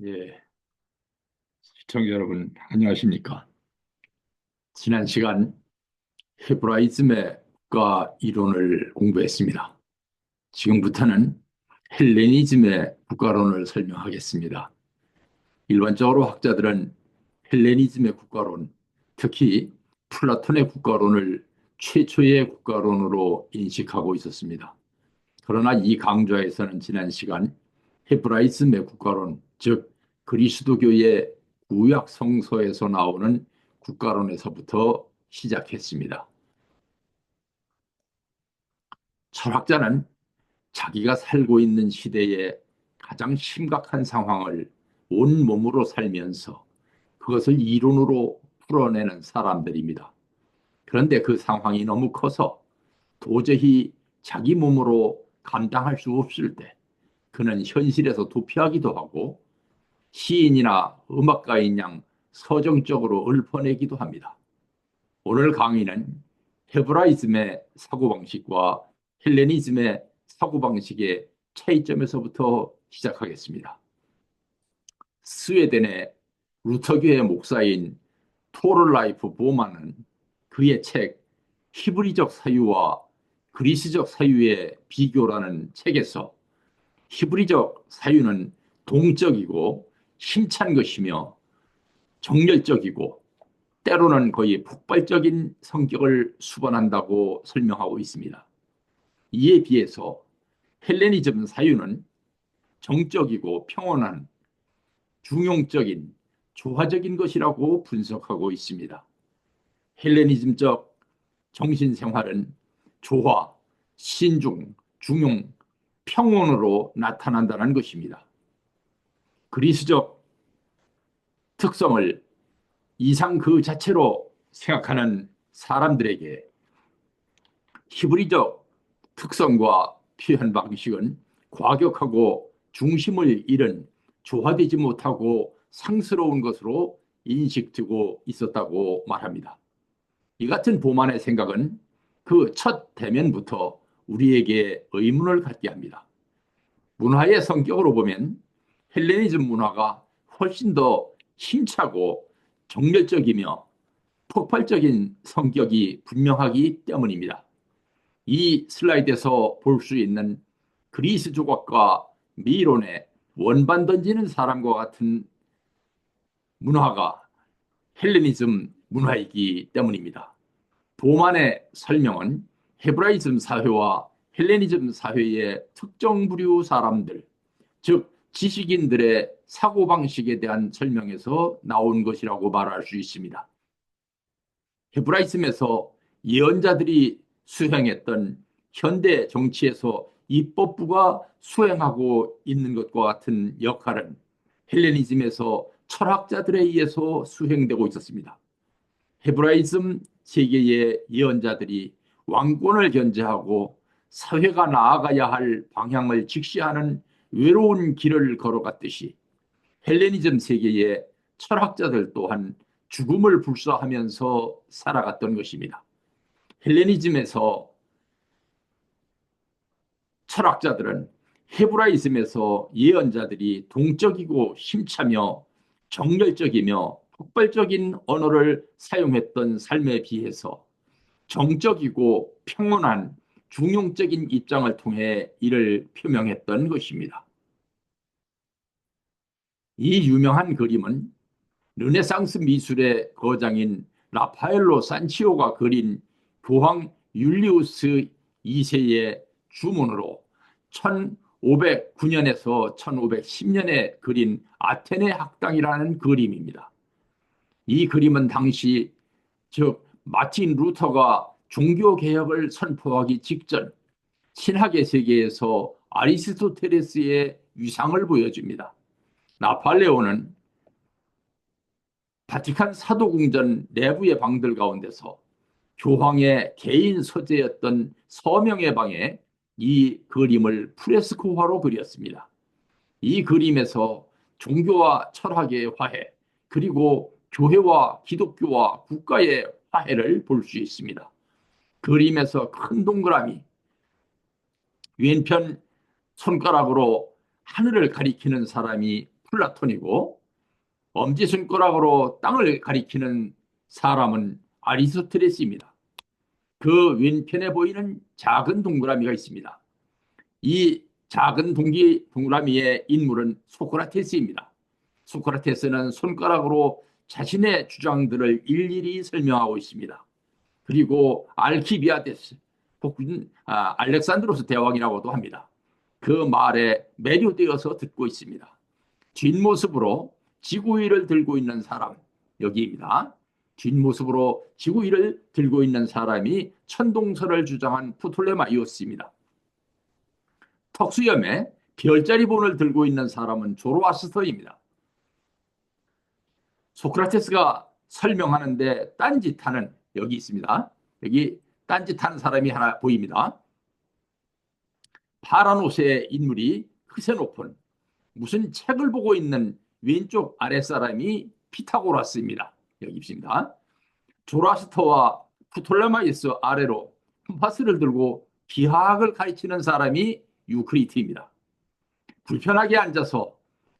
예, 시청자 여러분, 안녕하십니까? 지난 시간 헤브라이즘의 국가 이론을 공부했습니다. 지금부터는 헬레니즘의 국가론을 설명하겠습니다. 일반적으로 학자들은 헬레니즘의 국가론, 특히 플라톤의 국가론을 최초의 국가론으로 인식하고 있었습니다. 그러나 이 강좌에서는 지난 시간 헤브라이즘의 국가론, 즉 그리스도교의 구약 성서에서 나오는 국가론에서부터 시작했습니다. 철학자는 자기가 살고 있는 시대의 가장 심각한 상황을 온몸으로 살면서 그것을 이론으로 풀어내는 사람들입니다. 그런데 그 상황이 너무 커서 도저히 자기 몸으로 감당할 수 없을 때 그는 현실에서 도피하기도 하고 시인이나 음악가인 양 서정적으로 읊어내기도 합니다. 오늘 강의는 헤브라이즘의 사고방식과 헬레니즘의 사고방식의 차이점에서부터 시작하겠습니다. 스웨덴의 루터교의 목사인 토럴라이프 보만은 그의 책 히브리적 사유와 그리스적 사유의 비교라는 책에서 히브리적 사유는 동적이고 힘찬 것이며 정열적이고 때로는 거의 폭발적인 성격을 수반한다고 설명하고 있습니다. 이에 비해서 헬레니즘 사유는 정적이고 평온한 중용적인 조화적인 것이라고 분석하고 있습니다. 헬레니즘적 정신생활은 조화, 신중, 중용, 평온으로 나타난다는 것입니다. 그리스적 특성을 이상 그 자체로 생각하는 사람들에게 히브리적 특성과 표현 방식은 과격하고 중심을 잃은 조화되지 못하고 상스러운 것으로 인식되고 있었다고 말합니다. 이 같은 보만의 생각은 그 첫 대면부터 우리에게 의문을 갖게 합니다. 문화의 성격으로 보면 헬레니즘 문화가 훨씬 더 힘차고 정열적이며 폭발적인 성격이 분명하기 때문입니다. 이 슬라이드에서 볼 수 있는 그리스 조각과 미론의 원반 던지는 사람과 같은 문화가 헬레니즘 문화이기 때문입니다. 보만의 설명은 헤브라이즘 사회와 헬레니즘 사회의 특정 부류 사람들, 즉 지식인들의 사고방식에 대한 설명에서 나온 것이라고 말할 수 있습니다. 헤브라이즘에서 예언자들이 수행했던 현대 정치에서 입법부가 수행하고 있는 것과 같은 역할은 헬레니즘에서 철학자들에 의해서 수행되고 있었습니다. 헤브라이즘 세계의 예언자들이 왕권을 견제하고 사회가 나아가야 할 방향을 직시하는 외로운 길을 걸어갔듯이 헬레니즘 세계의 철학자들 또한 죽음을 불사하면서 살아갔던 것입니다. 헬레니즘에서 철학자들은 헤브라이즘에서 예언자들이 동적이고 힘차며 정열적이며 폭발적인 언어를 사용했던 삶에 비해서 정적이고 평온한 중용적인 입장을 통해 이를 표명했던 것입니다. 이 유명한 그림은 르네상스 미술의 거장인 라파엘로 산치오가 그린 교황 율리우스 2세의 주문으로 1509년에서 1510년에 그린 아테네 학당이라는 그림입니다. 이 그림은 당시 즉 마틴 루터가 종교개혁을 선포하기 직전 신학의 세계에서 아리스토텔레스의 위상을 보여줍니다. 나팔레오는 바티칸 사도궁전 내부의 방들 가운데서 교황의 개인 서재였던 서명의 방에 이 그림을 프레스코화로 그렸습니다. 이 그림에서 종교와 철학의 화해, 그리고 교회와 기독교와 국가의 화해를 볼 수 있습니다. 그림에서 큰 동그라미, 왼편 손가락으로 하늘을 가리키는 사람이 플라톤이고, 엄지손가락으로 땅을 가리키는 사람은 아리스토텔레스입니다. 그 왼편에 보이는 작은 동그라미가 있습니다. 이 작은 동그라미의 인물은 소크라테스입니다. 소크라테스는 손가락으로 자신의 주장들을 일일이 설명하고 있습니다. 그리고 알키비아데스, 혹은 알렉산드로스 대왕이라고도 합니다. 그 말에 매료되어서 듣고 있습니다. 뒷모습으로 지구위를 들고 있는 사람, 여기입니다. 뒷모습으로 지구위를 들고 있는 사람이 천동설을 주장한 프톨레마이오스입니다. 턱수염에 별자리 본을 들고 있는 사람은 조로아스터입니다. 소크라테스가 설명하는데 딴짓하는, 여기 있습니다. 여기 딴짓하는 사람이 하나 보입니다. 파란 옷의 인물이 크세노폰, 무슨 책을 보고 있는 왼쪽 아랫사람이 피타고라스입니다. 여기 있습니다. 조라스터와 프톨레마이스 아래로 컴파스를 들고 기하학을 가르치는 사람이 유크리트입니다. 불편하게 앉아서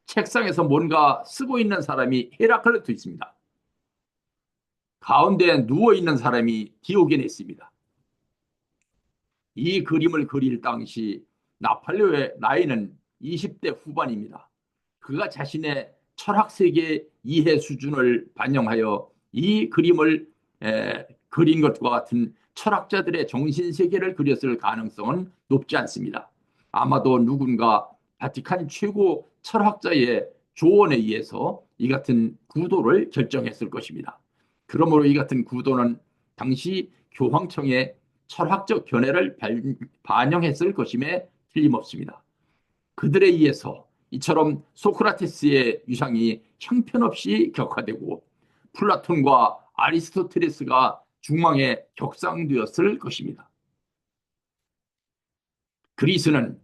책상에서 뭔가 쓰고 있는 사람이 헤라클레토 있습니다. 가운데 누워있는 사람이 디오게네스입니다. 이 그림을 그릴 당시 나폴레오의 나이는 20대 후반입니다. 그가 자신의 철학세계 이해 수준을 반영하여 이 그림을 그린 것과 같은 철학자들의 정신세계를 그렸을 가능성은 높지 않습니다. 아마도 누군가 바티칸 최고 철학자의 조언에 의해서 이 같은 구도를 결정했을 것입니다. 그러므로 이 같은 구도는 당시 교황청의 철학적 견해를 반영했을 것임에 틀림없습니다. 그들에 의해서 이처럼 소크라테스의 유상이 형편없이 격화되고 플라톤과 아리스토텔레스가 중앙에 격상되었을 것입니다. 그리스는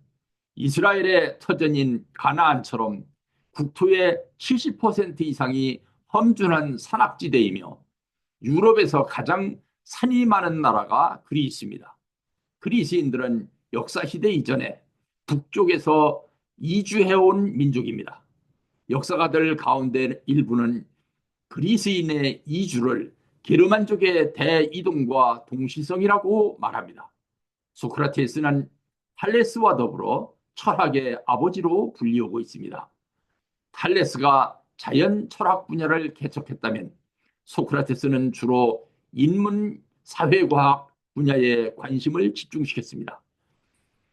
이스라엘의 터전인 가나안처럼 국토의 70% 이상이 험준한 산악지대이며 유럽에서 가장 산이 많은 나라가 그리스입니다. 그리스인들은 역사시대 이전에 북쪽에서 이주해온 민족입니다. 역사가들 가운데 일부는 그리스인의 이주를 게르만족의 대이동과 동시성이라고 말합니다. 소크라테스는 탈레스와 더불어 철학의 아버지로 불리우고 있습니다. 탈레스가 자연 철학 분야를 개척했다면 소크라테스는 주로 인문 사회과학 분야에 관심을 집중시켰습니다.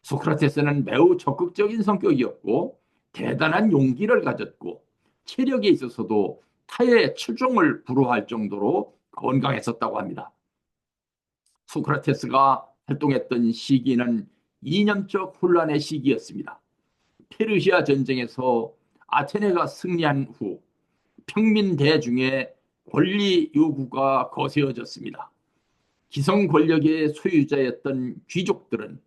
소크라테스는 매우 적극적인 성격이었고 대단한 용기를 가졌고 체력에 있어서도 타의 출중을 부러워할 정도로 건강했었다고 합니다. 소크라테스가 활동했던 시기는 이념적 혼란의 시기였습니다. 페르시아 전쟁에서 아테네가 승리한 후 평민 대중의 권리 요구가 거세어졌습니다. 기성 권력의 소유자였던 귀족들은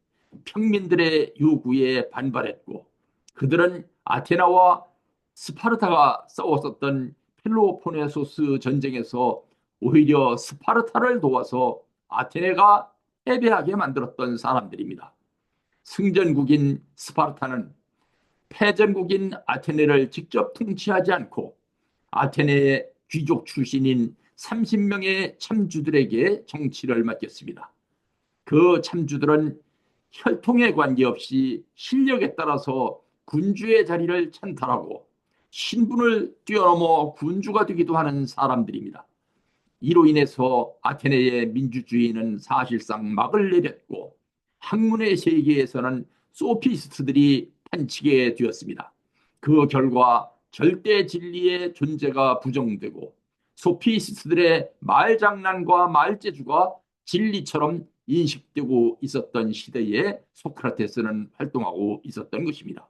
평민들의 요구에 반발했고 그들은 아테나와 스파르타가 싸웠었던 펠로폰네소스 전쟁에서 오히려 스파르타를 도와서 아테네가 패배하게 만들었던 사람들입니다. 승전국인 스파르타는 패전국인 아테네를 직접 통치하지 않고 아테네의 귀족 출신인 30명의 참주들에게 정치를 맡겼습니다. 그 참주들은 혈통에 관계없이 실력에 따라서 군주의 자리를 찬탈하고 신분을 뛰어넘어 군주가 되기도 하는 사람들입니다. 이로 인해서 아테네의 민주주의는 사실상 막을 내렸고 학문의 세계에서는 소피스트들이 판치게 되었습니다. 그 결과 절대 진리의 존재가 부정되고 소피스트들의 말장난과 말재주가 진리처럼 인식되고 있었던 시대에 소크라테스는 활동하고 있었던 것입니다.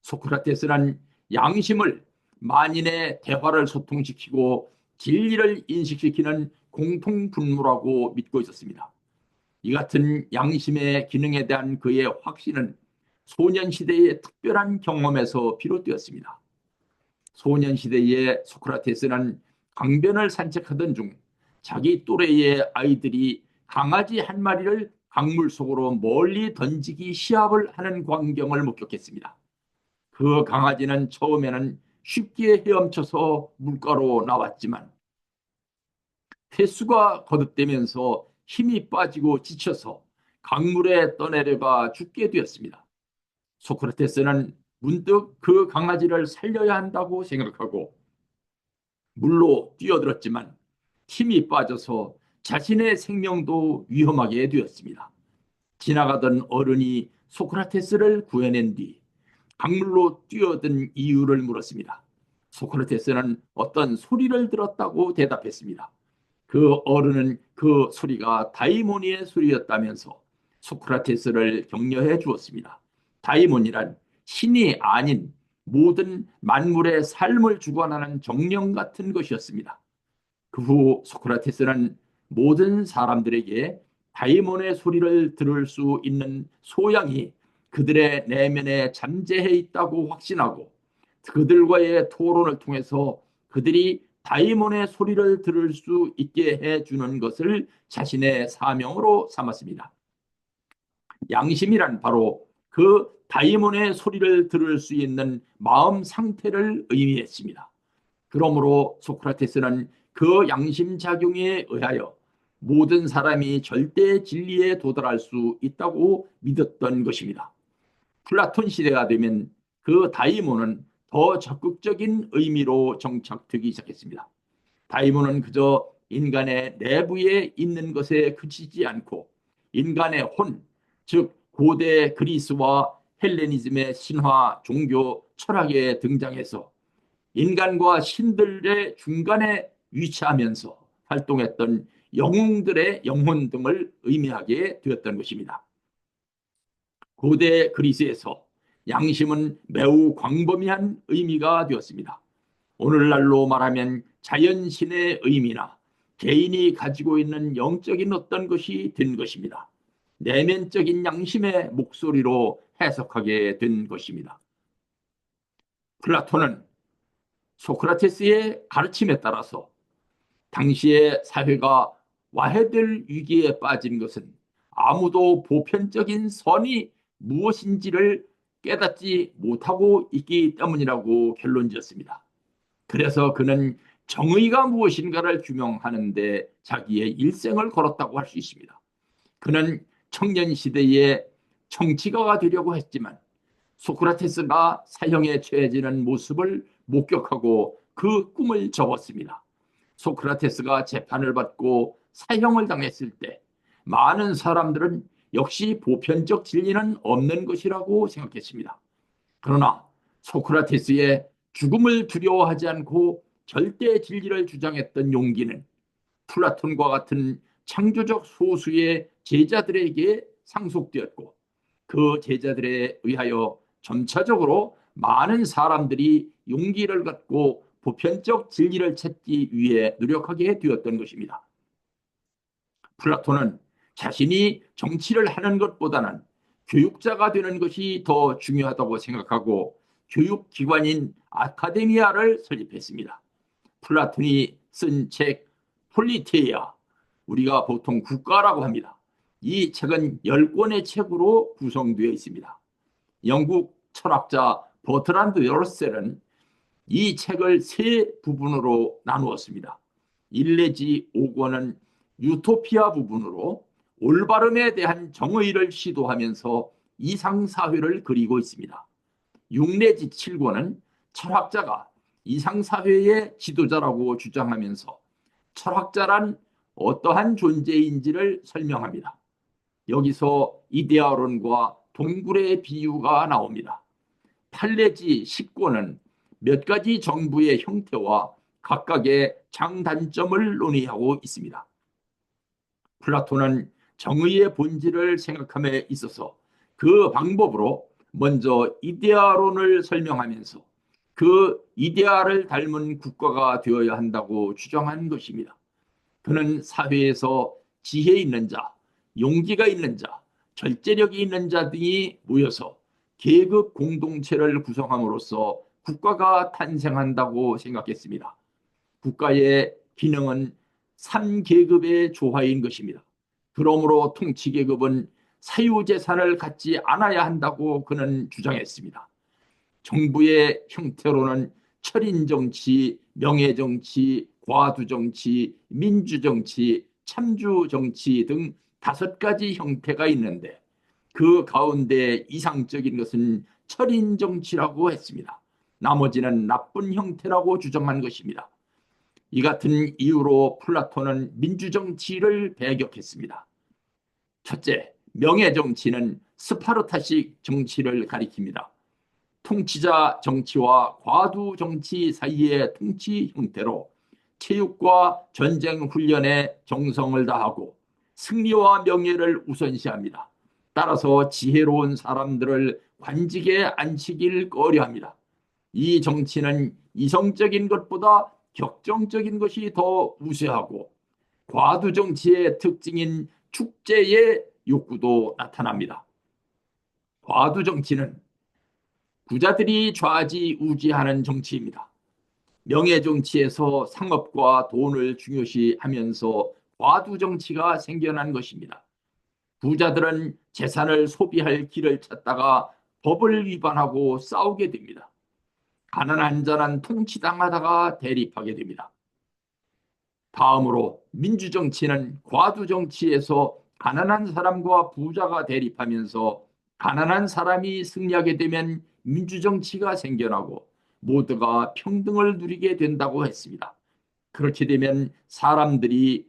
소크라테스는 양심을 만인의 대화를 소통시키고 진리를 인식시키는 공통분모라고 믿고 있었습니다. 이 같은 양심의 기능에 대한 그의 확신은 소년시대의 특별한 경험에서 비롯되었습니다. 소년시대의 소크라테스는 강변을 산책하던 중 자기 또래의 아이들이 강아지 한 마리를 강물 속으로 멀리 던지기 시합을 하는 광경을 목격했습니다. 그 강아지는 처음에는 쉽게 헤엄쳐서 물가로 나왔지만 횟수가 거듭되면서 힘이 빠지고 지쳐서 강물에 떠내려가 죽게 되었습니다. 소크라테스는 문득 그 강아지를 살려야 한다고 생각하고 물로 뛰어들었지만 힘이 빠져서 자신의 생명도 위험하게 되었습니다. 지나가던 어른이 소크라테스를 구해낸 뒤 강물로 뛰어든 이유를 물었습니다. 소크라테스는 어떤 소리를 들었다고 대답했습니다. 그 어른은 그 소리가 다이모니의 소리였다면서 소크라테스를 격려해 주었습니다. 다이모니란 신이 아닌 모든 만물의 삶을 주관하는 정령 같은 것이었습니다. 그 후 소크라테스는 모든 사람들에게 다이몬의 소리를 들을 수 있는 소양이 그들의 내면에 잠재해 있다고 확신하고 그들과의 토론을 통해서 그들이 다이몬의 소리를 들을 수 있게 해주는 것을 자신의 사명으로 삼았습니다. 양심이란 바로 그 다이몬의 소리를 들을 수 있는 마음 상태를 의미했습니다. 그러므로 소크라테스는 그 양심작용에 의하여 모든 사람이 절대 진리에 도달할 수 있다고 믿었던 것입니다. 플라톤 시대가 되면 그 다이몬은 더 적극적인 의미로 정착되기 시작했습니다. 다이몬은 그저 인간의 내부에 있는 것에 그치지 않고 인간의 혼, 즉 고대 그리스와 헬레니즘의 신화, 종교, 철학에 등장해서 인간과 신들의 중간에 위치하면서 활동했던 영웅들의 영혼 등을 의미하게 되었던 것입니다. 고대 그리스에서 양심은 매우 광범위한 의미가 되었습니다. 오늘날로 말하면 자연신의 의미나 개인이 가지고 있는 영적인 어떤 것이 된 것입니다. 내면적인 양심의 목소리로 해석하게 된 것입니다. 플라톤은 소크라테스의 가르침에 따라서 당시의 사회가 와해될 위기에 빠진 것은 아무도 보편적인 선이 무엇인지를 깨닫지 못하고 있기 때문이라고 결론지었습니다. 그래서 그는 정의가 무엇인가를 규명하는 데 자기의 일생을 걸었다고 할 수 있습니다. 그는 청년 시대에 정치가가 되려고 했지만 소크라테스가 사형에 처해지는 모습을 목격하고 그 꿈을 접었습니다. 소크라테스가 재판을 받고 사형을 당했을 때 많은 사람들은 역시 보편적 진리는 없는 것이라고 생각했습니다. 그러나 소크라테스의 죽음을 두려워하지 않고 절대 진리를 주장했던 용기는 플라톤과 같은 창조적 소수의 제자들에게 상속되었고 그 제자들에 의하여 점차적으로 많은 사람들이 용기를 갖고 보편적 진리를 찾기 위해 노력하게 되었던 것입니다. 플라톤은 자신이 정치를 하는 것보다는 교육자가 되는 것이 더 중요하다고 생각하고 교육기관인 아카데미아를 설립했습니다. 플라톤이 쓴 책 폴리테이아, 우리가 보통 국가라고 합니다. 이 책은 10권의 책으로 구성되어 있습니다. 영국 철학자 버트란드 러셀은 이 책을 세 부분으로 나누었습니다. 1 내지 5권은 유토피아 부분으로 올바름에 대한 정의를 시도하면서 이상사회를 그리고 있습니다. 6 내지 7권은 철학자가 이상사회의 지도자라고 주장하면서 철학자란 어떠한 존재인지를 설명합니다. 여기서 이데아론과 동굴의 비유가 나옵니다. 8 내지 10권은 몇 가지 정부의 형태와 각각의 장단점을 논의하고 있습니다. 플라톤은 정의의 본질을 생각함에 있어서 그 방법으로 먼저 이데아론을 설명하면서 그 이데아를 닮은 국가가 되어야 한다고 주장한 것입니다. 그는 사회에서 지혜 있는 자, 용기가 있는 자, 절제력이 있는 자 등이 모여서 계급 공동체를 구성함으로써 국가가 탄생한다고 생각했습니다. 국가의 기능은 3계급의 조화인 것입니다. 그러므로 통치계급은 사유재산을 갖지 않아야 한다고 그는 주장했습니다. 정부의 형태로는 철인정치, 명예정치, 과두정치, 민주정치, 참주정치 등 5가지 형태가 있는데 그 가운데 이상적인 것은 철인정치라고 했습니다. 나머지는 나쁜 형태라고 주장한 것입니다. 이 같은 이유로 플라톤은 민주정치를 배격했습니다. 첫째, 명예정치는 스파르타식 정치를 가리킵니다. 통치자 정치와 과두 정치 사이의 통치 형태로 체육과 전쟁 훈련에 정성을 다하고 승리와 명예를 우선시합니다. 따라서 지혜로운 사람들을 관직에 앉히길 꺼려합니다. 이 정치는 이성적인 것보다 격정적인 것이 더 우세하고 과두 정치의 특징인 축제의 욕구도 나타납니다. 과두 정치는 부자들이 좌지우지하는 정치입니다. 명예 정치에서 상업과 돈을 중요시하면서 과두 정치가 생겨난 것입니다. 부자들은 재산을 소비할 길을 찾다가 법을 위반하고 싸우게 됩니다. 가난한 자는 통치당하다가 대립하게 됩니다. 다음으로 민주정치는 과두정치에서 가난한 사람과 부자가 대립하면서 가난한 사람이 승리하게 되면 민주정치가 생겨나고 모두가 평등을 누리게 된다고 했습니다. 그렇게 되면 사람들이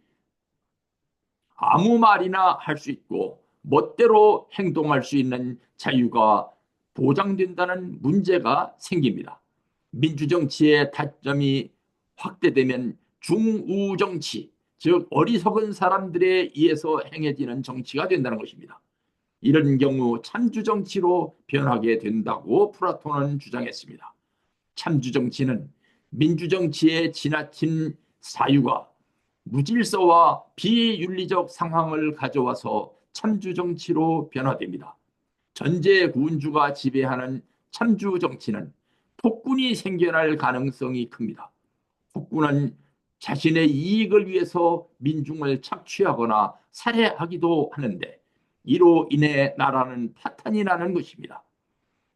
아무 말이나 할 수 있고 멋대로 행동할 수 있는 자유가 보장된다는 문제가 생깁니다. 민주정치의 타점이 확대되면 중우정치, 즉 어리석은 사람들에 의해서 행해지는 정치가 된다는 것입니다. 이런 경우 참주정치로 변하게 된다고 플라톤은 주장했습니다. 참주정치는 민주정치의 지나친 사유가 무질서와 비윤리적 상황을 가져와서 참주정치로 변화됩니다. 전제군주가 지배하는 참주정치는 폭군이 생겨날 가능성이 큽니다. 폭군은 자신의 이익을 위해서 민중을 착취하거나 살해하기도 하는데 이로 인해 나라는 파탄이 나는 것입니다.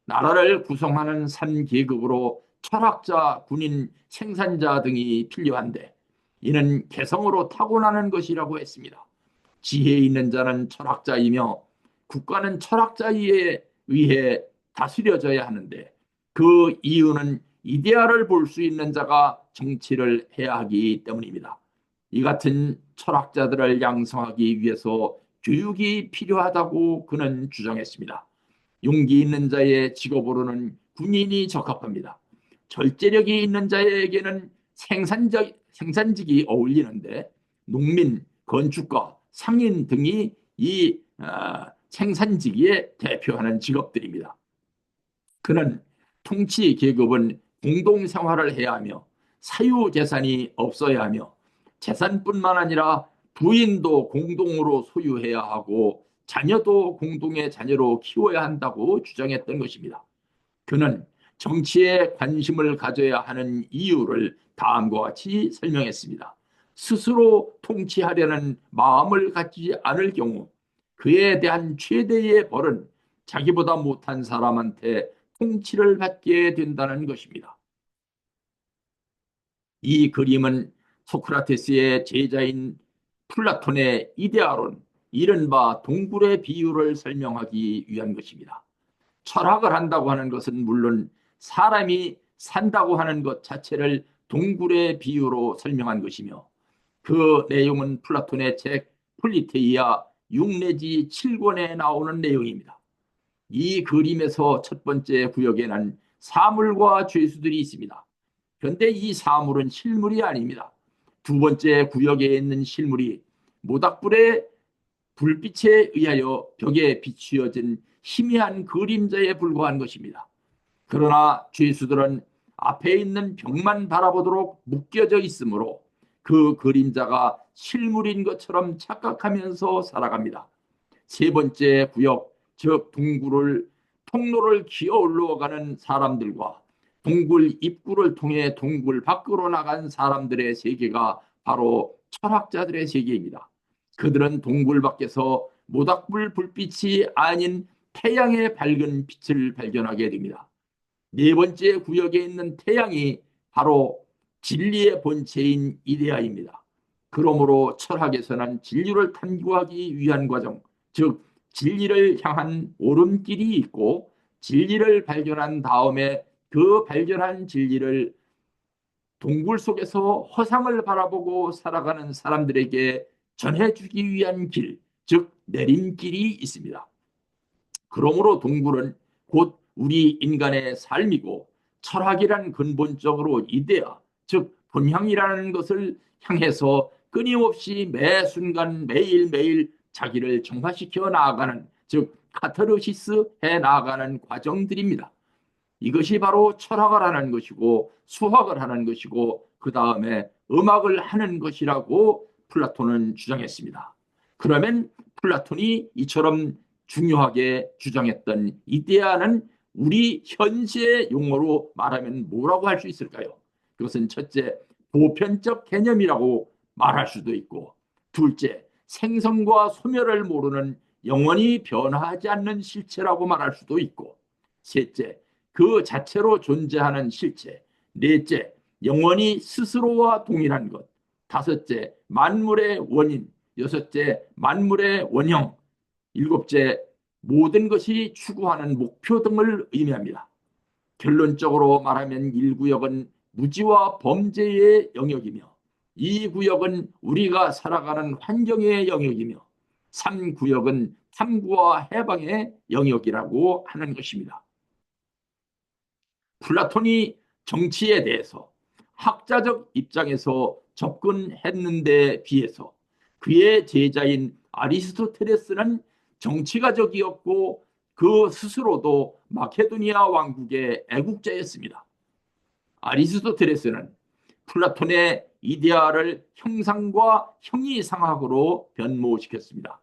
나라를 구성하는 3계급으로 철학자, 군인, 생산자 등이 필요한데 이는 개성으로 타고나는 것이라고 했습니다. 지혜 있는 자는 철학자이며 국가는 철학자에 의해 다스려져야 하는데 그 이유는 이데아를 볼 수 있는 자가 정치를 해야 하기 때문입니다. 이 같은 철학자들을 양성하기 위해서 교육이 필요하다고 그는 주장했습니다. 용기 있는 자의 직업으로는 군인이 적합합니다. 절제력이 있는 자에게는 생산직이 어울리는데 농민, 건축가, 상인 등이 이 생산직에 대표하는 직업들입니다. 그는 통치 계급은 공동생활을 해야 하며 사유재산이 없어야 하며 재산뿐만 아니라 부인도 공동으로 소유해야 하고 자녀도 공동의 자녀로 키워야 한다고 주장했던 것입니다. 그는 정치에 관심을 가져야 하는 이유를 다음과 같이 설명했습니다. 스스로 통치하려는 마음을 갖지 않을 경우 그에 대한 최대의 벌은 자기보다 못한 사람한테 통치를 받게 된다는 것입니다. 이 그림은 소크라테스의 제자인 플라톤의 이데아론, 이른바 동굴의 비유를 설명하기 위한 것입니다. 철학을 한다고 하는 것은 물론 사람이 산다고 하는 것 자체를 동굴의 비유로 설명한 것이며 그 내용은 플라톤의 책 폴리테이아 6 내지 7권에 나오는 내용입니다. 이 그림에서 첫 번째 구역에는 사물과 죄수들이 있습니다. 그런데 이 사물은 실물이 아닙니다. 두 번째 구역에 있는 실물이 모닥불의 불빛에 의하여 벽에 비추어진 희미한 그림자에 불과한 것입니다. 그러나 죄수들은 앞에 있는 벽만 바라보도록 묶여져 있으므로 그 그림자가 실물인 것처럼 착각하면서 살아갑니다. 세 번째 구역, 즉 통로를 기어 올라가는 사람들과 동굴 입구를 통해 동굴 밖으로 나간 사람들의 세계가 바로 철학자들의 세계입니다. 그들은 동굴 밖에서 모닥불 불빛이 아닌 태양의 밝은 빛을 발견하게 됩니다. 네 번째 구역에 있는 태양이 바로 진리의 본체인 이데아입니다. 그러므로 철학에서는 진리를 탐구하기 위한 과정, 즉 진리를 향한 오름길이 있고 진리를 발견한 다음에 그 발견한 진리를 동굴 속에서 허상을 바라보고 살아가는 사람들에게 전해주기 위한 길, 즉 내림길이 있습니다. 그러므로 동굴은 곧 우리 인간의 삶이고 철학이란 근본적으로 이데아, 즉 본향이라는 것을 향해서 끊임없이 매 순간 매일매일 자기를 정화시켜 나아가는, 즉 카타르시스 해 나아가는 과정들입니다. 이것이 바로 철학을 하는 것이고 수학을 하는 것이고 그 다음에 음악을 하는 것이라고 플라톤은 주장했습니다. 그러면 플라톤이 이처럼 중요하게 주장했던 이데아는 우리 현시의 용어로 말하면 뭐라고 할 수 있을까요? 그것은 첫째, 보편적 개념이라고 말할 수도 있고, 둘째, 생성과 소멸을 모르는 영원히 변화하지 않는 실체라고 말할 수도 있고, 셋째, 그 자체로 존재하는 실체, 넷째, 영원히 스스로와 동일한 것, 다섯째, 만물의 원인, 여섯째, 만물의 원형, 일곱째, 모든 것이 추구하는 목표 등을 의미합니다. 결론적으로 말하면 1구역은 무지와 범죄의 영역이며 2구역은 우리가 살아가는 환경의 영역이며 3구역은 탐구와 해방의 영역이라고 하는 것입니다. 플라톤이 정치에 대해서 학자적 입장에서 접근했는데 비해서 그의 제자인 아리스토텔레스는 정치가적이었고 그 스스로도 마케도니아 왕국의 애국자였습니다. 아리스토텔레스는 플라톤의 이데아를 형상과 형이상학으로 변모시켰습니다.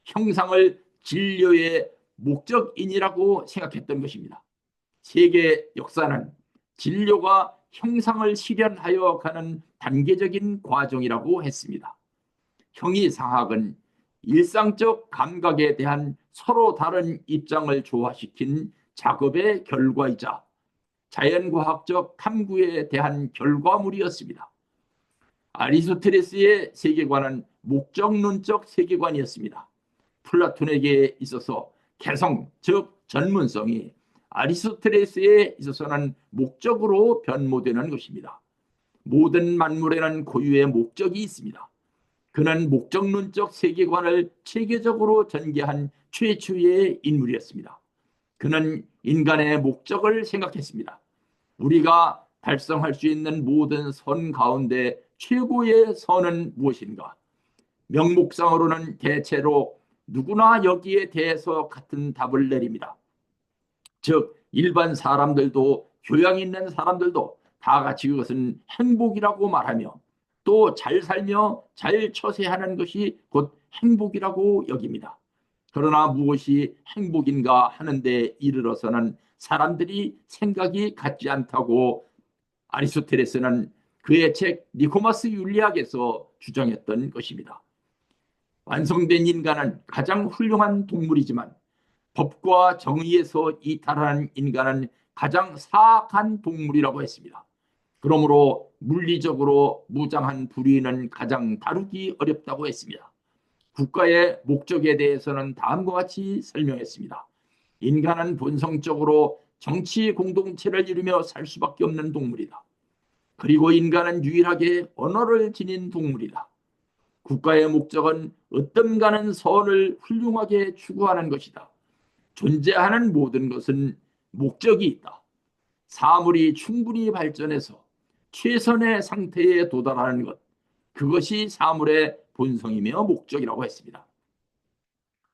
형상을 진료의 목적인이라고 생각했던 것입니다. 세계 역사는 진료가 형상을 실현하여 가는 단계적인 과정이라고 했습니다. 형이상학은 일상적 감각에 대한 서로 다른 입장을 조화시킨 작업의 결과이자 자연과학적 탐구에 대한 결과물이었습니다. 아리스토텔레스의 세계관은 목적론적 세계관이었습니다. 플라톤에게 있어서 개성, 즉 전문성이 아리스토텔레스에 있어서는 목적으로 변모되는 것입니다. 모든 만물에는 고유의 목적이 있습니다. 그는 목적론적 세계관을 체계적으로 전개한 최초의 인물이었습니다. 그는 인간의 목적을 생각했습니다. 우리가 달성할 수 있는 모든 선 가운데 최고의 선은 무엇인가? 명목상으로는 대체로 누구나 여기에 대해서 같은 답을 내립니다. 즉 일반 사람들도 교양 있는 사람들도 다 같이 그것은 행복이라고 말하며 또 잘 살며 잘 처세하는 것이 곧 행복이라고 여깁니다. 그러나 무엇이 행복인가 하는데 이르러서는 사람들이 생각이 같지 않다고 아리스토텔레스는 그의 책 니코마스 윤리학에서 주장했던 것입니다. 완성된 인간은 가장 훌륭한 동물이지만 법과 정의에서 이탈하는 인간은 가장 사악한 동물이라고 했습니다. 그러므로 물리적으로 무장한 불의는 가장 다루기 어렵다고 했습니다. 국가의 목적에 대해서는 다음과 같이 설명했습니다. 인간은 본성적으로 정치 공동체를 이루며 살 수밖에 없는 동물이다. 그리고 인간은 유일하게 언어를 지닌 동물이다. 국가의 목적은 어떤가는 선을 훌륭하게 추구하는 것이다. 존재하는 모든 것은 목적이 있다. 사물이 충분히 발전해서 최선의 상태에 도달하는 것, 그것이 사물의 본성이며 목적이라고 했습니다.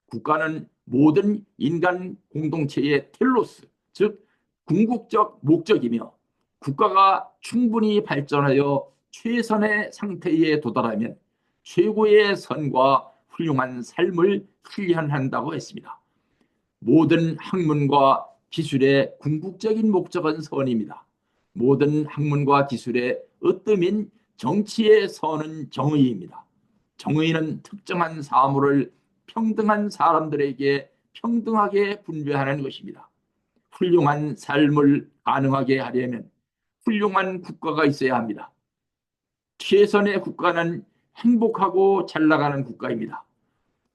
국가는 모든 인간 공동체의 텔로스, 즉 궁극적 목적이며 국가가 충분히 발전하여 최선의 상태에 도달하면 최고의 선과 훌륭한 삶을 실현한다고 했습니다. 모든 학문과 기술의 궁극적인 목적은 선입니다. 모든 학문과 기술의 으뜸인 정치의 선은 정의입니다. 정의는 특정한 사물을 평등한 사람들에게 평등하게 분배하는 것입니다. 훌륭한 삶을 가능하게 하려면 훌륭한 국가가 있어야 합니다. 최선의 국가는 행복하고 잘 나가는 국가입니다.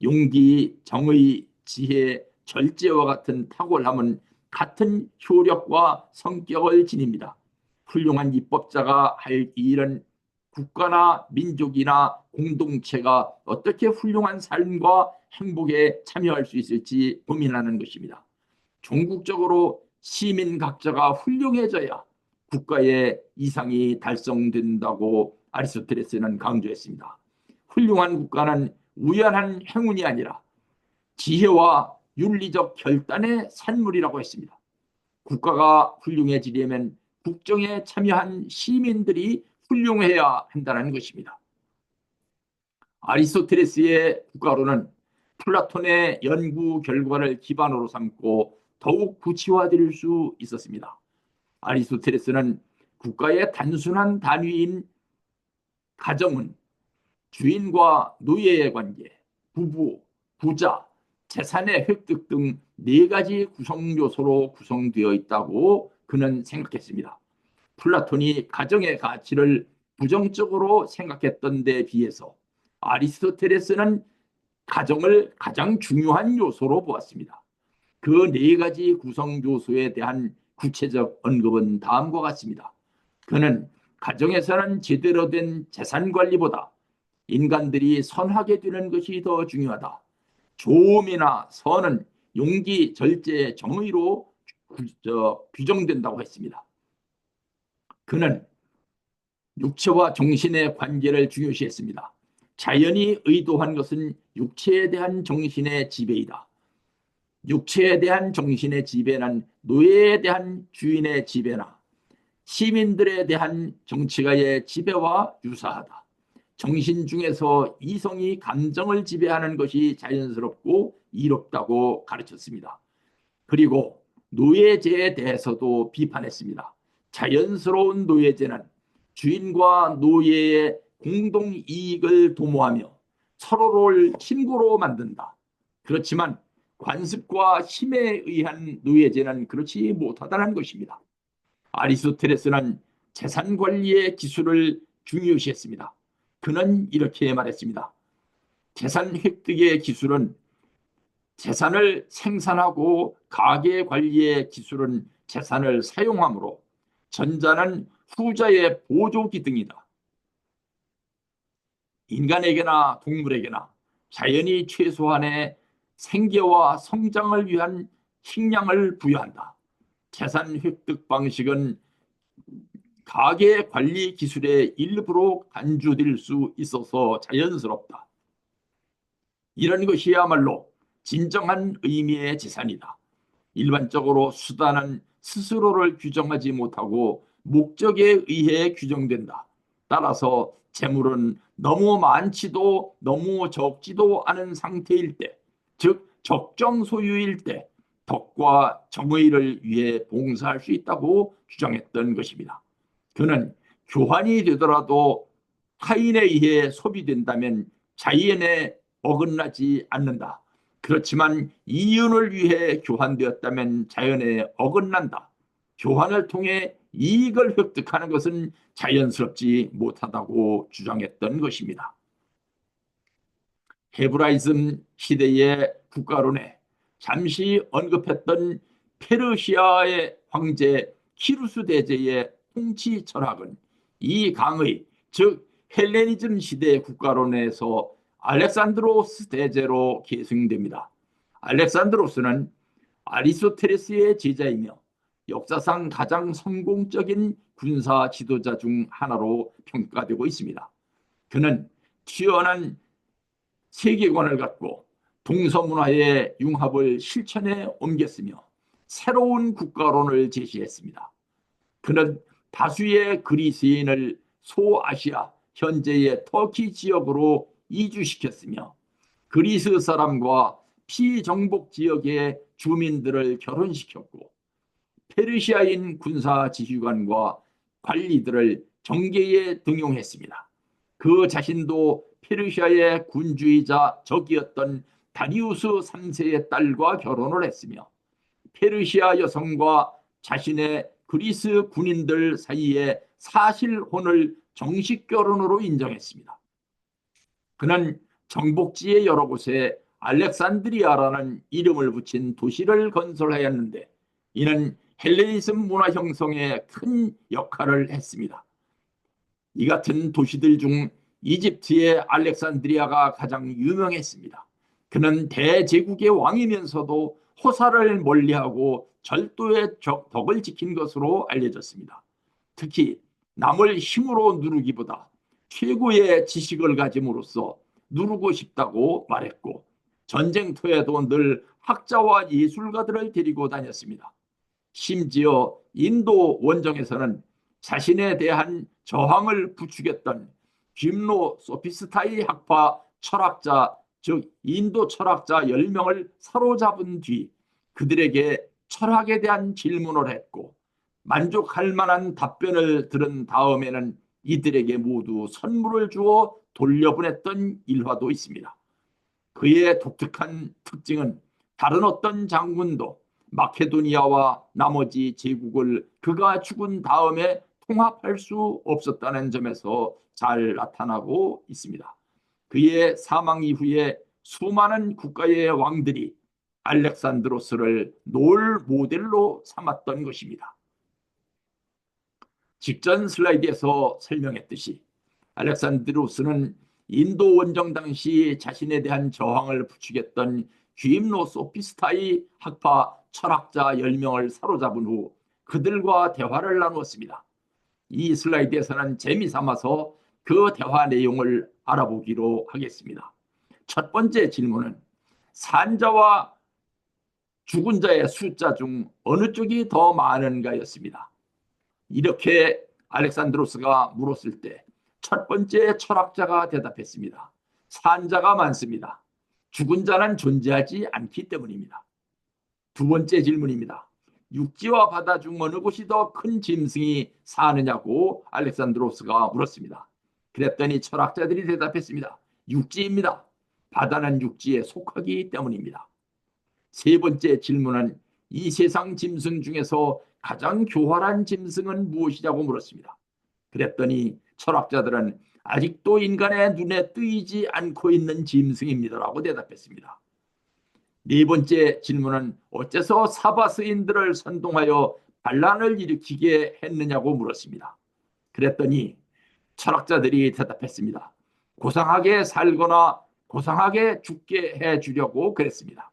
용기, 정의, 지혜, 절제와 같은 탁월함은 같은 효력과 성격을 지닙니다. 훌륭한 입법자가 할 일은 국가나 민족이나 공동체가 어떻게 훌륭한 삶과 행복에 참여할 수 있을지 고민하는 것입니다. 종국적으로 시민 각자가 훌륭해져야 국가의 이상이 달성된다고 아리스토텔레스는 강조했습니다. 훌륭한 국가는 우연한 행운이 아니라 지혜와 윤리적 결단의 산물이라고 했습니다. 국가가 훌륭해지려면 국정에 참여한 시민들이 훌륭해야 한다는 것입니다. 아리스토텔레스의 국가론은 플라톤의 연구 결과를 기반으로 삼고 더욱 구체화될 수 있었습니다. 아리스토텔레스는 국가의 단순한 단위인 가정은 주인과 노예의 관계, 부부, 부자, 재산의 획득 등 네 가지 구성 요소로 구성되어 있다고 그는 생각했습니다. 플라톤이 가정의 가치를 부정적으로 생각했던 데 비해서 아리스토텔레스는 가정을 가장 중요한 요소로 보았습니다. 그 네 가지 구성 요소에 대한 구체적 언급은 다음과 같습니다. 그는 가정에서는 제대로 된 재산 관리보다 인간들이 선하게 되는 것이 더 중요하다. 조음이나 선은 용기, 절제, 정의로 규정된다고 했습니다. 그는 육체와 정신의 관계를 중요시했습니다. 자연이 의도한 것은 육체에 대한 정신의 지배이다. 육체에 대한 정신의 지배는 노예에 대한 주인의 지배나 시민들에 대한 정치가의 지배와 유사하다. 정신 중에서 이성이 감정을 지배하는 것이 자연스럽고 이롭다고 가르쳤습니다. 그리고 노예제에 대해서도 비판했습니다. 자연스러운 노예제는 주인과 노예의 공동 이익을 도모하며 서로를 친구로 만든다. 그렇지만 관습과 힘에 의한 노예제는 그렇지 못하다는 것입니다. 아리스토텔레스는 재산 관리의 기술을 중요시했습니다. 그는 이렇게 말했습니다. 재산 획득의 기술은 재산을 생산하고 가계 관리의 기술은 재산을 사용하므로 전자는 후자의 보조 기능이다. 인간에게나 동물에게나 자연이 최소한의 생계와 성장을 위한 식량을 부여한다. 재산 획득 방식은 가계 관리 기술의 일부로 간주될 수 있어서 자연스럽다. 이런 것이야말로 진정한 의미의 재산이다. 일반적으로 수단은 스스로를 규정하지 못하고 목적에 의해 규정된다. 따라서 재물은 너무 많지도 너무 적지도 않은 상태일 때, 즉 적정 소유일 때 덕과 정의를 위해 봉사할 수 있다고 주장했던 것입니다. 그는 교환이 되더라도 타인에 의해 소비된다면 자연에 어긋나지 않는다. 그렇지만 이윤을 위해 교환되었다면 자연에 어긋난다. 교환을 통해 이익을 획득하는 것은 자연스럽지 못하다고 주장했던 것입니다. 헤브라이즘 시대의 국가론에 잠시 언급했던 페르시아의 황제 키루스 대제의 통치 철학은 이 강의, 즉 헬레니즘 시대 국가론에서 알렉산드로스 대제로 계승됩니다. 알렉산드로스는 아리스토텔레스의 제자이며 역사상 가장 성공적인 군사 지도자 중 하나로 평가되고 있습니다. 그는 뛰어난 세계관을 갖고 동서문화의 융합을 실천에 옮겼으며 새로운 국가론을 제시했습니다. 그는 다수의 그리스인을 소아시아, 현재의 터키 지역으로 이주시켰으며 그리스 사람과 피정복 지역의 주민들을 결혼시켰고 페르시아인 군사 지휘관과 관리들을 정계에 등용했습니다. 그 자신도 페르시아의 군주이자 적이었던 다리우스 3세의 딸과 결혼을 했으며 페르시아 여성과 자신의 그리스 군인들 사이에 사실혼을 정식 결혼으로 인정했습니다. 그는 정복지의 여러 곳에 알렉산드리아라는 이름을 붙인 도시를 건설하였는데 이는 헬레니즘 문화 형성에 큰 역할을 했습니다. 이 같은 도시들 중 이집트의 알렉산드리아가 가장 유명했습니다. 그는 대제국의 왕이면서도 호사를 멀리하고 절도의 덕을 지킨 것으로 알려졌습니다. 특히 남을 힘으로 누르기보다 최고의 지식을 가짐으로써 누르고 싶다고 말했고 전쟁터에도 늘 학자와 예술가들을 데리고 다녔습니다. 심지어 인도 원정에서는 자신에 대한 저항을 부추겼던 김로 소피스타이 학파 철학자, 즉 인도 철학자 10명을 사로잡은 뒤 그들에게 철학에 대한 질문을 했고 만족할 만한 답변을 들은 다음에는 이들에게 모두 선물을 주어 돌려보냈던 일화도 있습니다. 그의 독특한 특징은 다른 어떤 장군도 마케도니아와 나머지 제국을 그가 죽은 다음에 통합할 수 없었다는 점에서 잘 나타나고 있습니다. 그의 사망 이후에 수많은 국가의 왕들이 알렉산드로스를 롤 모델로 삼았던 것입니다. 직전 슬라이드에서 설명했듯이 알렉산드로스는 인도 원정 당시 자신에 대한 저항을 부추겼던 귀임노 소피스타이 학파 철학자 10명을 사로잡은 후 그들과 대화를 나누었습니다. 이 슬라이드에서는 재미삼아서 그 대화 내용을 알아보기로 하겠습니다. 첫 번째 질문은 산자와 죽은 자의 숫자 중 어느 쪽이 더 많은가였습니다. 이렇게 알렉산드로스가 물었을 때 첫 번째 철학자가 대답했습니다. 산자가 많습니다. 죽은 자는 존재하지 않기 때문입니다. 두 번째 질문입니다. 육지와 바다 중 어느 곳이 더 큰 짐승이 사느냐고 알렉산드로스가 물었습니다. 그랬더니 철학자들이 대답했습니다. 육지입니다. 바다는 육지에 속하기 때문입니다. 세 번째 질문은 이 세상 짐승 중에서 가장 교활한 짐승은 무엇이냐고 물었습니다. 그랬더니 철학자들은 아직도 인간의 눈에 뜨이지 않고 있는 짐승입니다라고 대답했습니다. 네 번째 질문은 어째서 사바스인들을 선동하여 반란을 일으키게 했느냐고 물었습니다. 그랬더니 철학자들이 대답했습니다. 고상하게 살거나 고상하게 죽게 해주려고 그랬습니다.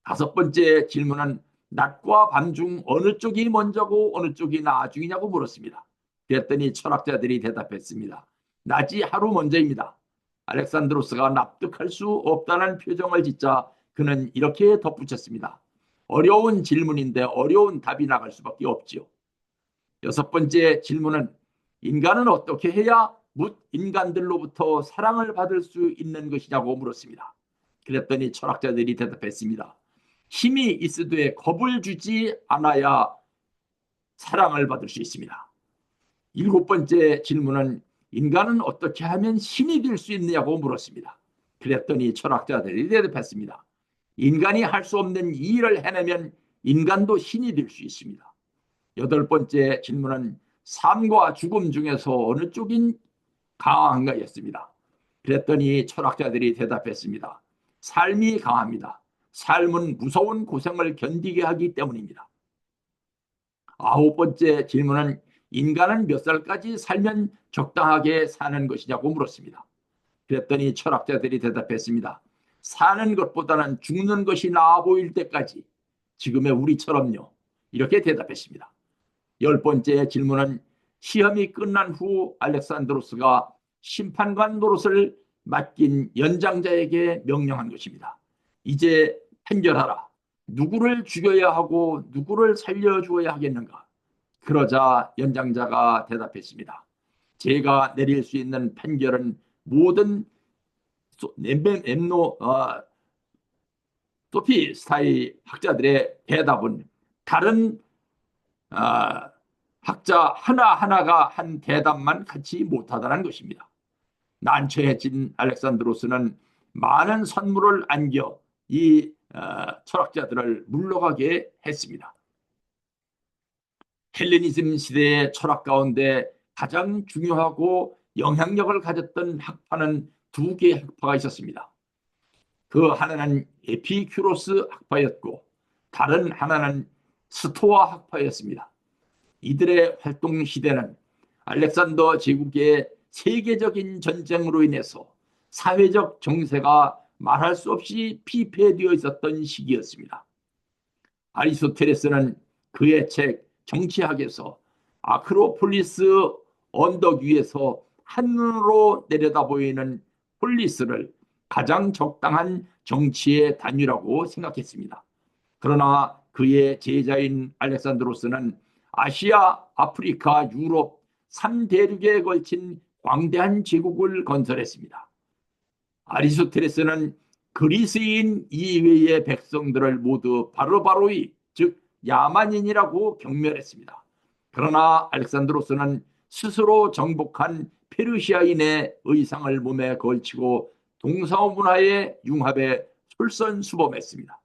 다섯 번째 질문은 낮과 밤 중 어느 쪽이 먼저고 어느 쪽이 나중이냐고 물었습니다. 그랬더니 철학자들이 대답했습니다. 낮이 하루 먼저입니다. 알렉산드로스가 납득할 수 없다는 표정을 짓자 그는 이렇게 덧붙였습니다. 어려운 질문인데 어려운 답이 나갈 수밖에 없지요. 여섯 번째 질문은 인간은 어떻게 해야 뭇 인간들로부터 사랑을 받을 수 있는 것이냐고 물었습니다. 그랬더니 철학자들이 대답했습니다. 힘이 있으되 겁을 주지 않아야 사랑을 받을 수 있습니다. 일곱 번째 질문은 인간은 어떻게 하면 신이 될 수 있느냐고 물었습니다. 그랬더니 철학자들이 대답했습니다. 인간이 할 수 없는 이 일을 해내면 인간도 신이 될 수 있습니다. 여덟 번째 질문은 삶과 죽음 중에서 어느 쪽이 강한가였습니다. 그랬더니 철학자들이 대답했습니다. 삶이 강합니다. 삶은 무서운 고생을 견디게 하기 때문입니다. 아홉 번째 질문은 인간은 몇 살까지 살면 적당하게 사는 것이냐고 물었습니다. 그랬더니 철학자들이 대답했습니다. 사는 것보다는 죽는 것이 나아 보일 때까지 지금의 우리처럼요. 이렇게 대답했습니다. 열 번째 질문은 시험이 끝난 후 알렉산드로스가 심판관 노릇을 맡긴 연장자에게 명령한 것입니다. 이제 판결하라. 누구를 죽여야 하고 누구를 살려주어야 하겠는가? 그러자 연장자가 대답했습니다. 제가 내릴 수 있는 판결은 모든 소피스타이 학자들의 대답은 다른 학자 하나하나가 한 대답만 같이 못하다는 것입니다. 난처해진 알렉산드로스는 많은 선물을 안겨 이 철학자들을 물러가게 했습니다. 헬레니즘 시대의 철학 가운데 가장 중요하고 영향력을 가졌던 학파는 두 개의 학파가 있었습니다. 그 하나는 에피큐로스 학파였고 다른 하나는 스토아 학파였습니다. 이들의 활동 시대는 알렉산더 제국의 세계적인 전쟁으로 인해서 사회적 정세가 말할 수 없이 피폐되어 있었던 시기였습니다. 아리스토텔레스는 그의 책 정치학에서 아크로폴리스 언덕 위에서 하늘로 내려다 보이는 폴리스를 가장 적당한 정치의 단위라고 생각했습니다. 그러나 그의 제자인 알렉산드로스는 아시아, 아프리카, 유럽 3대륙에 걸친 광대한 제국을 건설했습니다. 아리스토텔레스는 그리스인 이외의 백성들을 모두 바르바로이, 즉 야만인이라고 경멸했습니다. 그러나 알렉산드로스는 스스로 정복한 페르시아인의 의상을 몸에 걸치고 동서아 문화의 융합에 솔선수범했습니다.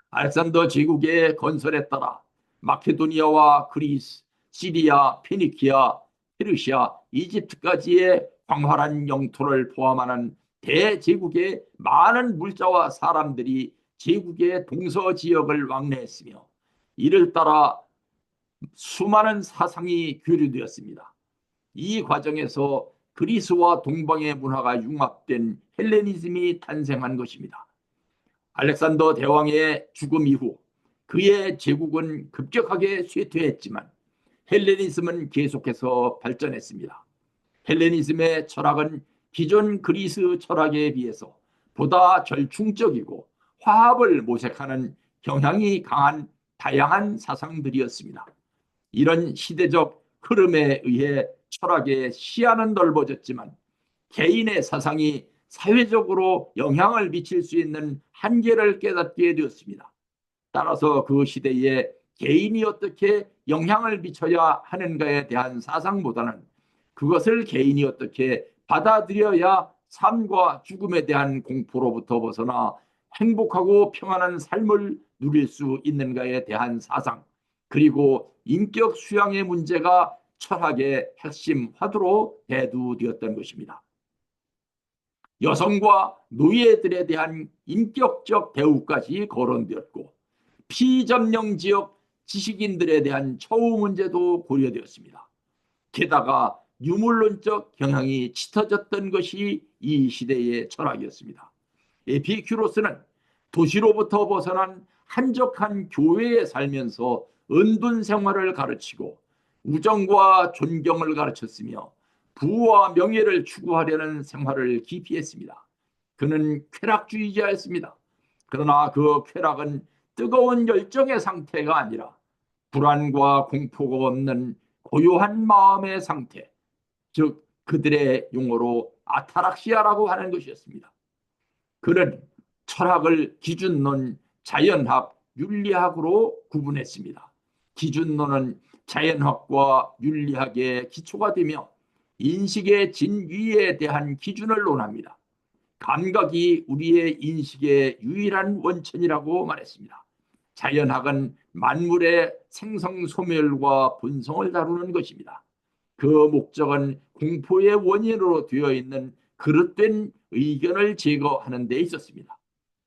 알렉산더 제국의 건설에 따라 마케도니아와 그리스, 시리아, 페니키아, 페르시아, 이집트까지의 광활한 영토를 포함하는 대제국의 많은 물자와 사람들이 제국의 동서 지역을 왕래했으며 이를 따라 수많은 사상이 교류되었습니다. 이 과정에서 그리스와 동방의 문화가 융합된 헬레니즘이 탄생한 것입니다. 알렉산더 대왕의 죽음 이후 그의 제국은 급격하게 쇠퇴했지만 헬레니즘은 계속해서 발전했습니다. 헬레니즘의 철학은 기존 그리스 철학에 비해서 보다 절충적이고 화합을 모색하는 경향이 강한 다양한 사상들이었습니다. 이런 시대적 흐름에 의해 철학의 시야는 넓어졌지만 개인의 사상이 사회적으로 영향을 미칠 수 있는 한계를 깨닫게 되었습니다. 따라서 그 시대에 개인이 어떻게 영향을 미쳐야 하는가에 대한 사상보다는 그것을 개인이 어떻게 받아들여야 삶과 죽음에 대한 공포로부터 벗어나 행복하고 평안한 삶을 누릴 수 있는가에 대한 사상, 그리고 인격 수양의 문제가 철학의 핵심 화두로 대두되었던 것입니다. 여성과 노예들에 대한 인격적 대우까지 거론되었고 피점령 지역 지식인들에 대한 처우 문제도 고려되었습니다. 게다가 유물론적 경향이 짙어졌던 것이 이 시대의 철학이었습니다. 에피큐로스는 도시로부터 벗어난 한적한 교회에 살면서 은둔 생활을 가르치고 우정과 존경을 가르쳤으며 부와 명예를 추구하려는 생활을 기피했습니다. 그는 쾌락주의자였습니다. 그러나 그 쾌락은 뜨거운 열정의 상태가 아니라 불안과 공포가 없는 고요한 마음의 상태, 즉 그들의 용어로 아타락시아라고 하는 것이었습니다. 그는 철학을 기준론, 자연학, 윤리학으로 구분했습니다. 기준론은 자연학과 윤리학의 기초가 되며 인식의 진위에 대한 기준을 논합니다. 감각이 우리의 인식의 유일한 원천이라고 말했습니다. 자연학은 만물의 생성소멸과 분성을 다루는 것입니다. 그 목적은 공포의 원인으로 되어 있는 그릇된 의견을 제거하는 데 있었습니다.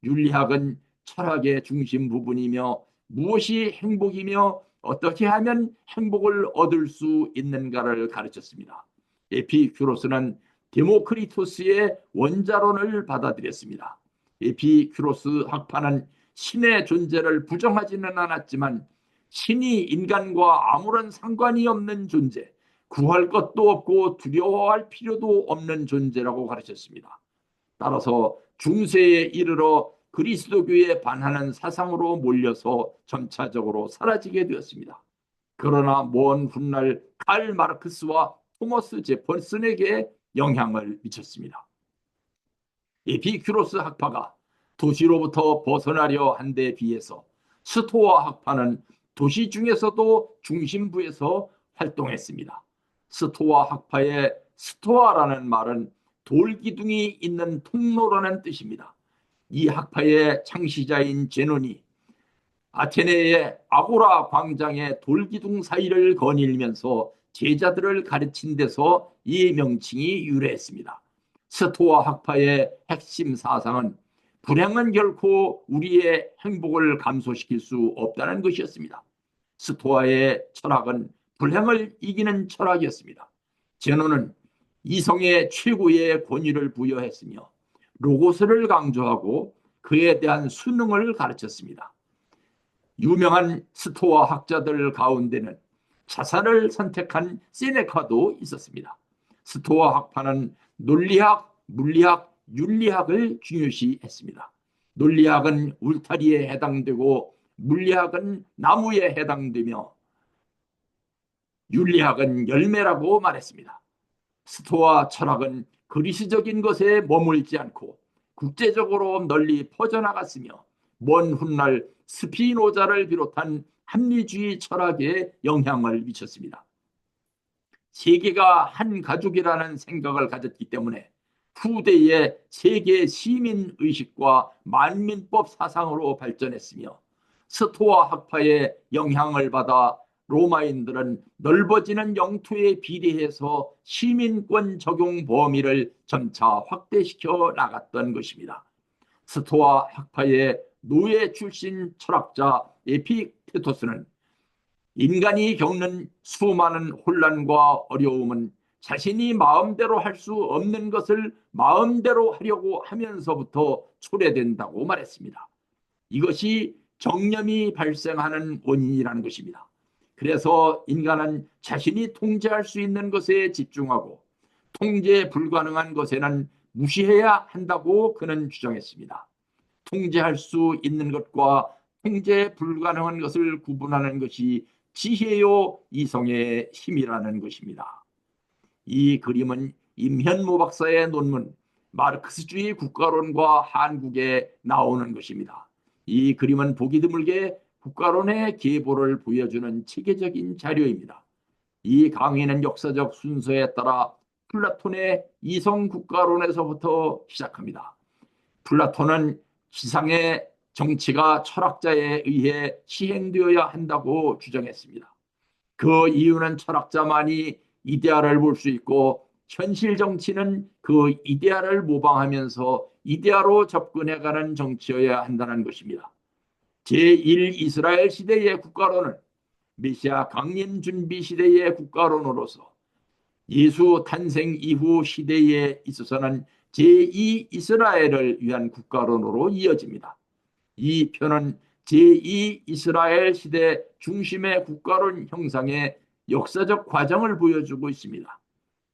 윤리학은 철학의 중심 부분이며 무엇이 행복이며 어떻게 하면 행복을 얻을 수 있는가를 가르쳤습니다. 에피큐로스는 데모크리토스의 원자론을 받아들였습니다. 에피큐로스 학파는 신의 존재를 부정하지는 않았지만 신이 인간과 아무런 상관이 없는 존재, 구할 것도 없고 두려워할 필요도 없는 존재라고 가르쳤습니다. 따라서 중세에 이르러 그리스도교에 반하는 사상으로 몰려서 점차적으로 사라지게 되었습니다. 그러나 먼 훗날 칼 마르크스와 토머스 제퍼슨에게 영향을 미쳤습니다. 에피큐로스 학파가 도시로부터 벗어나려 한 데 비해서 스토아 학파는 도시 중에서도 중심부에서 활동했습니다. 스토아 학파의 스토아라는 말은 돌기둥이 있는 통로라는 뜻입니다. 이 학파의 창시자인 제논이 아테네의 아고라 광장의 돌기둥 사이를 거닐면서 제자들을 가르친 데서 이 명칭이 유래했습니다. 스토아 학파의 핵심 사상은 불행은 결코 우리의 행복을 감소시킬 수 없다는 것이었습니다. 스토아의 철학은 불행을 이기는 철학이었습니다. 제노는 이성의 최고의 권위를 부여했으며 로고스를 강조하고 그에 대한 수능을 가르쳤습니다. 유명한 스토아 학자들 가운데는 자살을 선택한 세네카도 있었습니다. 스토아 학파는 논리학, 물리학, 윤리학을 중요시했습니다. 논리학은 울타리에 해당되고 물리학은 나무에 해당되며 윤리학은 열매라고 말했습니다. 스토아 철학은 그리스적인 것에 머물지 않고 국제적으로 널리 퍼져나갔으며 먼 훗날 스피노자를 비롯한 합리주의 철학에 영향을 미쳤습니다. 세계가 한 가족이라는 생각을 가졌기 때문에 후대의 세계 시민 의식과 만민법 사상으로 발전했으며 스토아 학파의 영향을 받아 로마인들은 넓어지는 영토에 비례해서 시민권 적용 범위를 점차 확대시켜 나갔던 것입니다. 스토아 학파의 노예 출신 철학자 에피테토스는 인간이 겪는 수많은 혼란과 어려움은 자신이 마음대로 할 수 없는 것을 마음대로 하려고 하면서부터 초래된다고 말했습니다. 이것이 정념이 발생하는 원인이라는 것입니다. 그래서 인간은 자신이 통제할 수 있는 것에 집중하고 통제 불가능한 것에는 무시해야 한다고 그는 주장했습니다. 통제할 수 있는 것과 통제 불가능한 것을 구분하는 것이 지혜요 이성의 힘이라는 것입니다. 이 그림은 임현모 박사의 논문 마르크스주의 국가론과 한국에 나오는 것입니다. 이 그림은 보기 드물게 국가론의 계보를 보여주는 체계적인 자료입니다. 이 강의는 역사적 순서에 따라 플라톤의 이성 국가론에서부터 시작합니다. 플라톤은 지상의 정치가 철학자에 의해 시행되어야 한다고 주장했습니다. 그 이유는 철학자만이 이데아를 볼 수 있고 현실 정치는 그 이데아를 모방하면서 이데아로 접근해가는 정치여야 한다는 것입니다. 제1 이스라엘 시대의 국가론은 메시아 강림 준비 시대의 국가론으로서 예수 탄생 이후 시대에 있어서는 제2 이스라엘을 위한 국가론으로 이어집니다. 이 편은 제2 이스라엘 시대 중심의 국가론 형성의 역사적 과정을 보여주고 있습니다.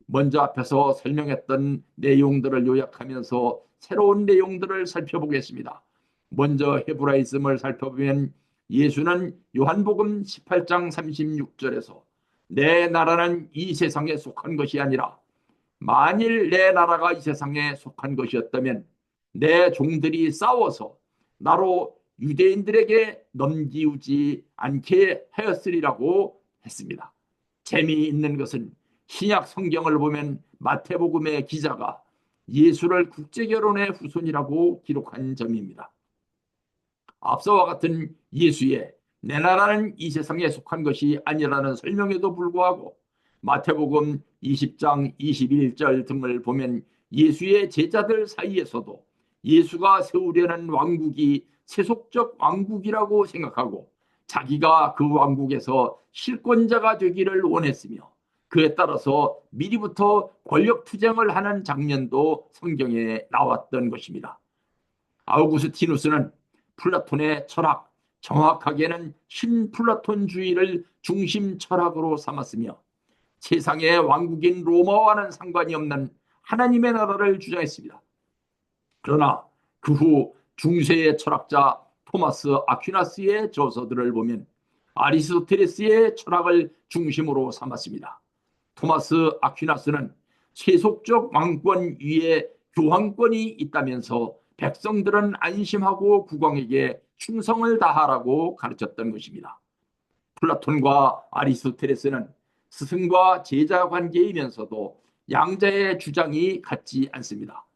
먼저 앞에서 설명했던 내용들을 요약하면서 새로운 내용들을 살펴보겠습니다. 먼저 헤브라이즘을 살펴보면 예수는 요한복음 18장 36절에서 내 나라는 이 세상에 속한 것이 아니라 만일 내 나라가 이 세상에 속한 것이었다면 내 종들이 싸워서 나로 유대인들에게 넘기우지 않게 하였으리라고 했습니다. 재미있는 것은 신약 성경을 보면 마태복음의 기자가 예수를 국제결혼의 후손이라고 기록한 점입니다. 앞서와 같은 예수의 내 나라는 이 세상에 속한 것이 아니라는 설명에도 불구하고 마태복음 20장 21절 등을 보면 예수의 제자들 사이에서도 예수가 세우려는 왕국이 세속적 왕국이라고 생각하고 자기가 그 왕국에서 실권자가 되기를 원했으며 그에 따라서 미리부터 권력 투쟁을 하는 장면도 성경에 나왔던 것입니다. 아우구스티누스는 플라톤의 철학, 정확하게는 신플라톤주의를 중심 철학으로 삼았으며 세상의 왕국인 로마와는 상관이 없는 하나님의 나라를 주장했습니다. 그러나 그 후 중세의 철학자 토마스 아퀴나스의 저서들을 보면 아리스토텔레스의 철학을 중심으로 삼았습니다. 토마스 아퀴나스는 세속적 왕권 위에 교황권이 있다면서 백성들은 안심하고 국왕에게 충성을 다하라고 가르쳤던 것입니다. 플라톤과 아리스토텔레스는 스승과 제자 관계이면서도 양자의 주장이 같지 않습니다.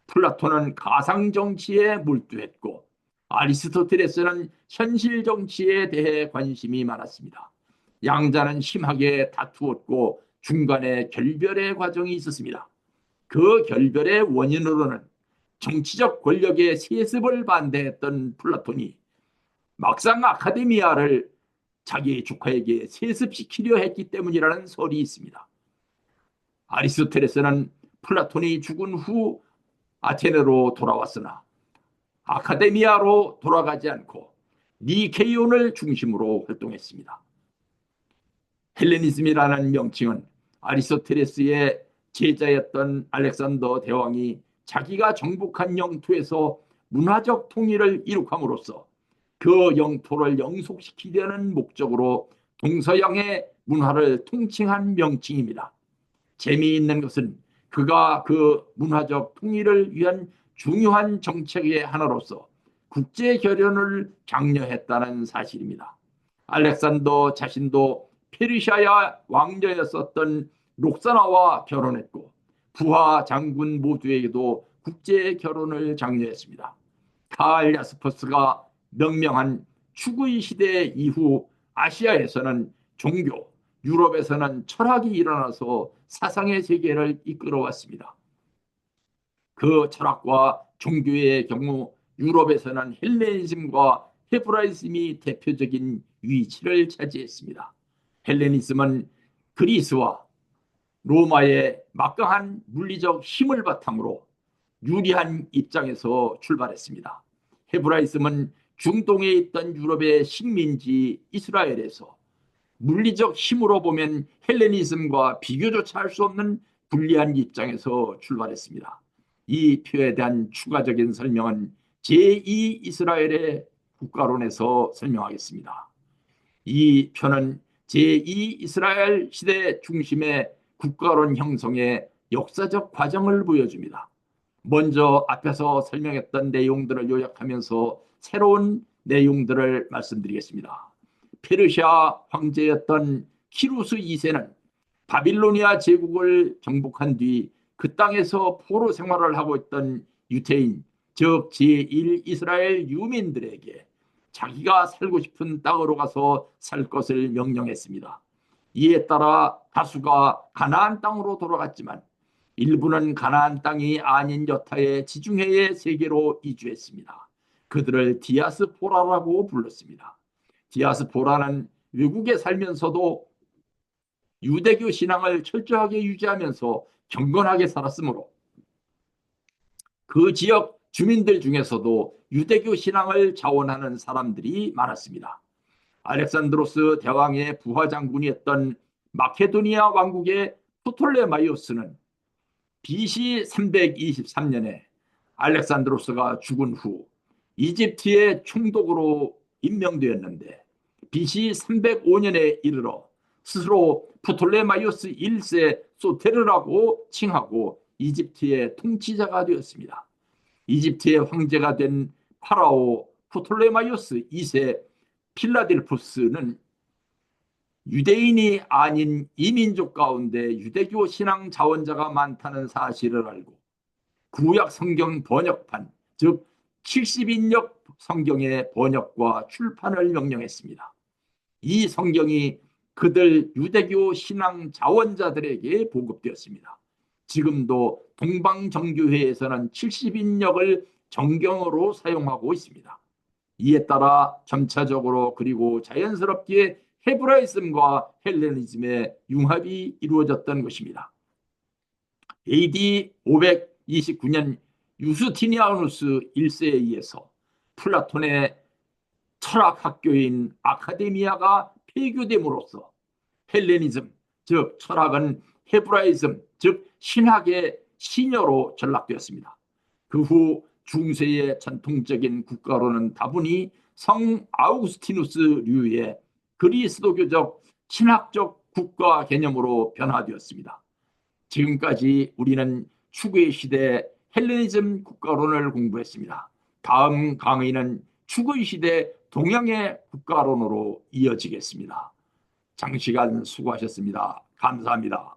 플라톤은 가상 정치에 몰두했고 아리스토텔레스는 현실 정치에 대해 관심이 많았습니다. 양자는 심하게 다투었고 중간에 결별의 과정이 있었습니다. 그 결별의 원인으로는 정치적 권력의 세습을 반대했던 플라톤이 막상 아카데미아를 자기 조카에게 세습시키려 했기 때문이라는 설이 있습니다. 아리스토텔레스는 플라톤이 죽은 후 아테네로 돌아왔으나 아카데미아로 돌아가지 않고 니케이온을 중심으로 활동했습니다. 헬레니즘이라는 명칭은 아리스토텔레스의 제자였던 알렉산더 대왕이 자기가 정복한 영토에서 문화적 통일을 이룩함으로써 그 영토를 영속시키려는 목적으로 동서양의 문화를 통칭한 명칭입니다. 재미있는 것은 그가 그 문화적 통일을 위한 중요한 정책의 하나로서 국제 결연을 장려했다는 사실입니다. 알렉산더 자신도 페르시아 왕녀였었던 록사나와 결혼했고 부하 장군 모두에게도 국제 결혼을 장려했습니다. 카알 야스퍼스가 명명한 추구의 시대 이후 아시아에서는 종교, 유럽에서는 철학이 일어나서 사상의 세계를 이끌어왔습니다. 그 철학과 종교의 경우 유럽에서는 헬레니즘과 헤브라이즘이 대표적인 위치를 차지했습니다. 헬레니즘은 그리스와 로마의 막강한 물리적 힘을 바탕으로 유리한 입장에서 출발했습니다. 헤브라이즘은 중동에 있던 유럽의 식민지 이스라엘에서 물리적 힘으로 보면 헬레니즘과 비교조차 할 수 없는 불리한 입장에서 출발했습니다. 이 표에 대한 추가적인 설명은 제2 이스라엘의 국가론에서 설명하겠습니다. 이 표는 제2 이스라엘 시대 중심의 국가론 형성의 역사적 과정을 보여줍니다. 먼저 앞에서 설명했던 내용들을 요약하면서 새로운 내용들을 말씀드리겠습니다. 페르시아 황제였던 키루스 2세는 바빌로니아 제국을 정복한 뒤 그 땅에서 포로 생활을 하고 있던 유태인, 즉 제1 이스라엘 유민들에게 자기가 살고 싶은 땅으로 가서 살 것을 명령했습니다. 이에 따라 다수가 가나안 땅으로 돌아갔지만 일부는 가나안 땅이 아닌 여타의 지중해의 세계로 이주했습니다. 그들을 디아스포라라고 불렀습니다. 디아스포라는 외국에 살면서도 유대교 신앙을 철저하게 유지하면서 경건하게 살았으므로 그 지역 주민들 중에서도 유대교 신앙을 자원하는 사람들이 많았습니다. 알렉산드로스 대왕의 부하 장군이었던 마케도니아 왕국의 프톨레마이오스는 BC 323년에 알렉산드로스가 죽은 후 이집트의 총독으로 임명되었는데 BC 305년에 이르러 스스로 프톨레마이오스 1세 소테르라고 칭하고 이집트의 통치자가 되었습니다. 이집트의 황제가 된 파라오 프톨레마이오스 2세 필라델포스는 유대인이 아닌 이민족 가운데 유대교 신앙 자원자가 많다는 사실을 알고 구약 성경 번역판, 즉 70인역 성경의 번역과 출판을 명령했습니다. 이 성경이 그들 유대교 신앙 자원자들에게 보급되었습니다. 지금도 동방정교회에서는 70인역을 정경으로 사용하고 있습니다. 이에 따라 점차적으로 그리고 자연스럽게 헤브라이즘과 헬레니즘의 융합이 이루어졌던 것입니다. AD 529년 유스티니아누스 1세에 의해서 플라톤의 철학학교인 아카데미아가 폐교됨으로써 헬레니즘, 즉 철학은 헤브라이즘, 즉 신학의 시녀로 전락되었습니다. 그 후 중세의 전통적인 국가로는 다분히 성 아우구스티누스류의 그리스도교적 신학적 국가 개념으로 변화되었습니다. 지금까지 우리는 추구의 시대 헬레니즘 국가론을 공부했습니다. 다음 강의는 추구의 시대 동양의 국가론으로 이어지겠습니다. 장시간 수고하셨습니다. 감사합니다.